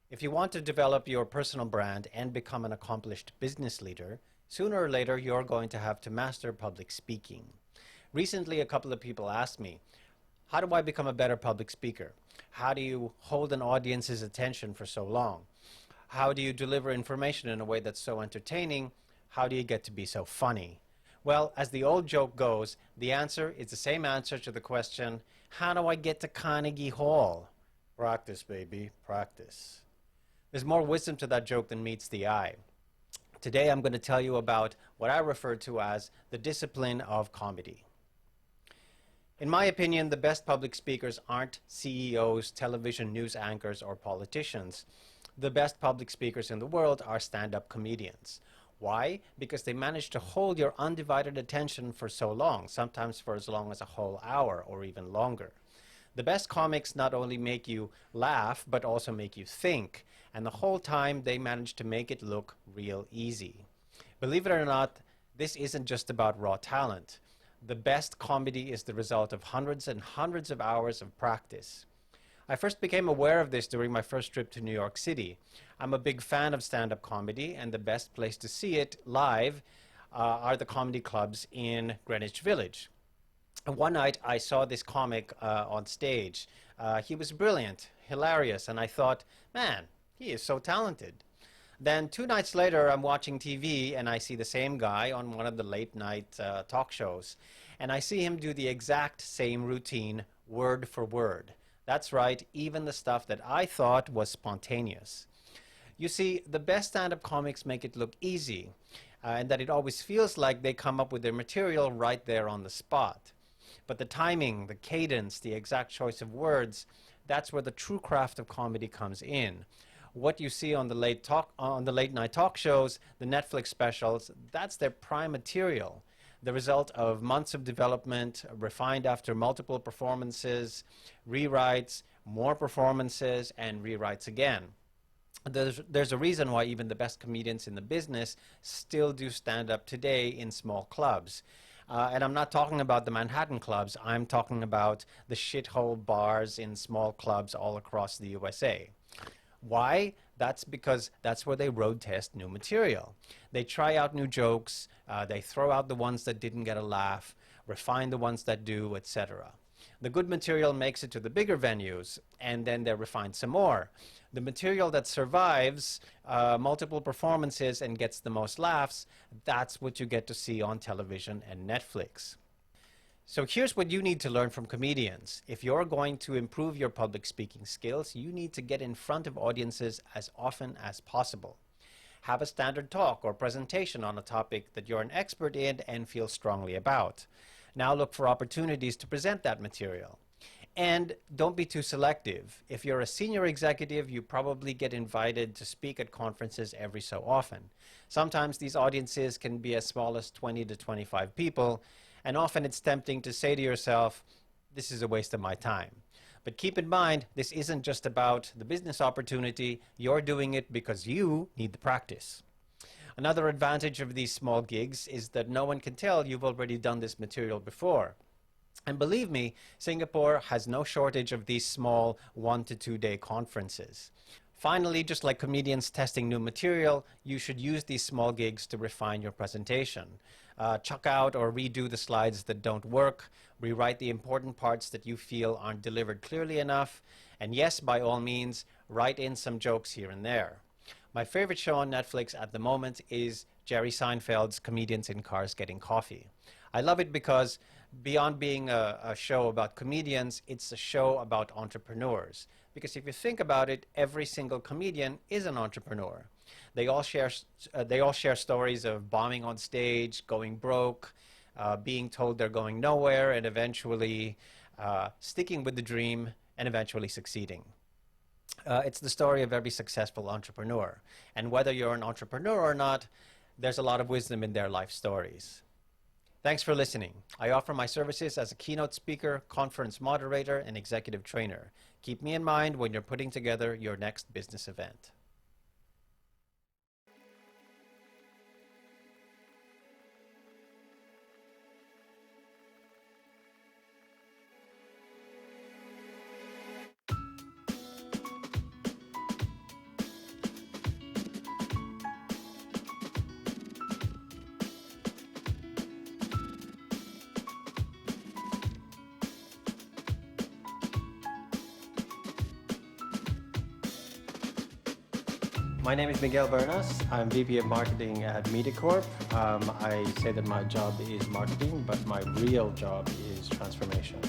If you want to develop your personal brand and become an accomplished business leader, sooner or later you're going to have to master public speaking. Recently, a couple of people asked me, how do I become a better public speaker? How do you hold an audience's attention for so long? How do you deliver information in a way that's so entertaining? How do you get to be so funny? Well, as the old joke goes, the answer is the same answer to the question, how do I get to Carnegie Hall? Practice, baby, practice. There's more wisdom to that joke than meets the eye. Today I'm going to tell you about what I refer to as the discipline of comedy. In my opinion, the best public speakers aren't CEOs, television news anchors, or politicians. The best public speakers in the world are stand-up comedians. Why? Because they manage to hold your undivided attention for so long, sometimes for as long as a whole hour or even longer. The best comics not only make you laugh, but also make you think. And the whole time they manage to make it look real easy. Believe it or not, this isn't just about raw talent. The best comedy is the result of hundreds and hundreds of hours of practice. I first became aware of this during my first trip to New York City. I'm a big fan of stand-up comedy, and the best place to see it live are the comedy clubs in Greenwich Village. And one night I saw this comic on stage. He was brilliant, hilarious, and I thought, man, he is so talented. Then 2 nights later, I'm watching TV and I see the same guy on one of the late night talk shows. And I see him do the exact same routine, word for word. That's right, even the stuff that I thought was spontaneous. You see, the best stand-up comics make it look easy, and that it always feels like they come up with their material right there on the spot. But the timing, the cadence, the exact choice of words, that's where the true craft of comedy comes in. What you see on the late night talk shows, the Netflix specials, that's their prime material. The result of months of development, refined after multiple performances, rewrites, more performances, and rewrites again. There's a reason why even the best comedians in the business still do stand-up today in small clubs. And I'm not talking about the Manhattan clubs, I'm talking about the shithole bars in small clubs all across the USA. Why? That's because that's where they road test new material. They try out new jokes, they throw out the ones that didn't get a laugh, refine the ones that do, etc. The good material makes it to the bigger venues, and then they're refined some more. The material that survives multiple performances and gets the most laughs, that's what you get to see on television and Netflix. So here's what you need to learn from comedians. If you're going to improve your public speaking skills, you need to get in front of audiences as often as possible. Have a standard talk or presentation on a topic that you're an expert in and feel strongly about. Now look for opportunities to present that material. And don't be too selective. If you're a senior executive, you probably get invited to speak at conferences every so often. Sometimes these audiences can be as small as 20 to 25 people, and often it's tempting to say to yourself, this is a waste of my time. But keep in mind, this isn't just about the business opportunity. You're doing it because you need the practice. Another advantage of these small gigs is that no one can tell you've already done this material before. And believe me, Singapore has no shortage of these small 1 to 2 day conferences. Finally, just like comedians testing new material, you should use these small gigs to refine your presentation. Chuck out or redo the slides that don't work, rewrite the important parts that you feel aren't delivered clearly enough, and yes, by all means, write in some jokes here and there. My favorite show on Netflix at the moment is Jerry Seinfeld's Comedians in Cars Getting Coffee. I love it because beyond being a show about comedians, it's a show about entrepreneurs. Because if you think about it, every single comedian is an entrepreneur. They all share stories of bombing on stage, going broke, being told they're going nowhere, and eventually sticking with the dream and eventually succeeding. It's the story of every successful entrepreneur. And whether you're an entrepreneur or not, there's a lot of wisdom in their life stories. Thanks for listening. I offer my services as a keynote speaker, conference moderator, and executive trainer. Keep me in mind when you're putting together your next business event. My name is Miguel Bernas. I'm VP of Marketing at MediaCorp. I say that my job is marketing, but my real job is transformation.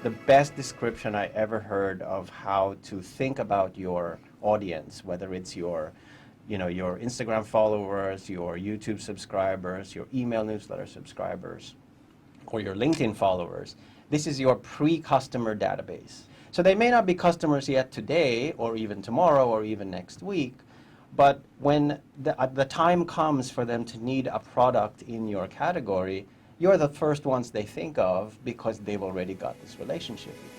The best description I ever heard of how to think about your audience, whether it's your Instagram followers, your YouTube subscribers, your email newsletter subscribers, or your LinkedIn followers. This is your pre-customer database. So they may not be customers yet today, or even tomorrow, or even next week, but when the time comes for them to need a product in your category, you're the first ones they think of because they've already got this relationship with you.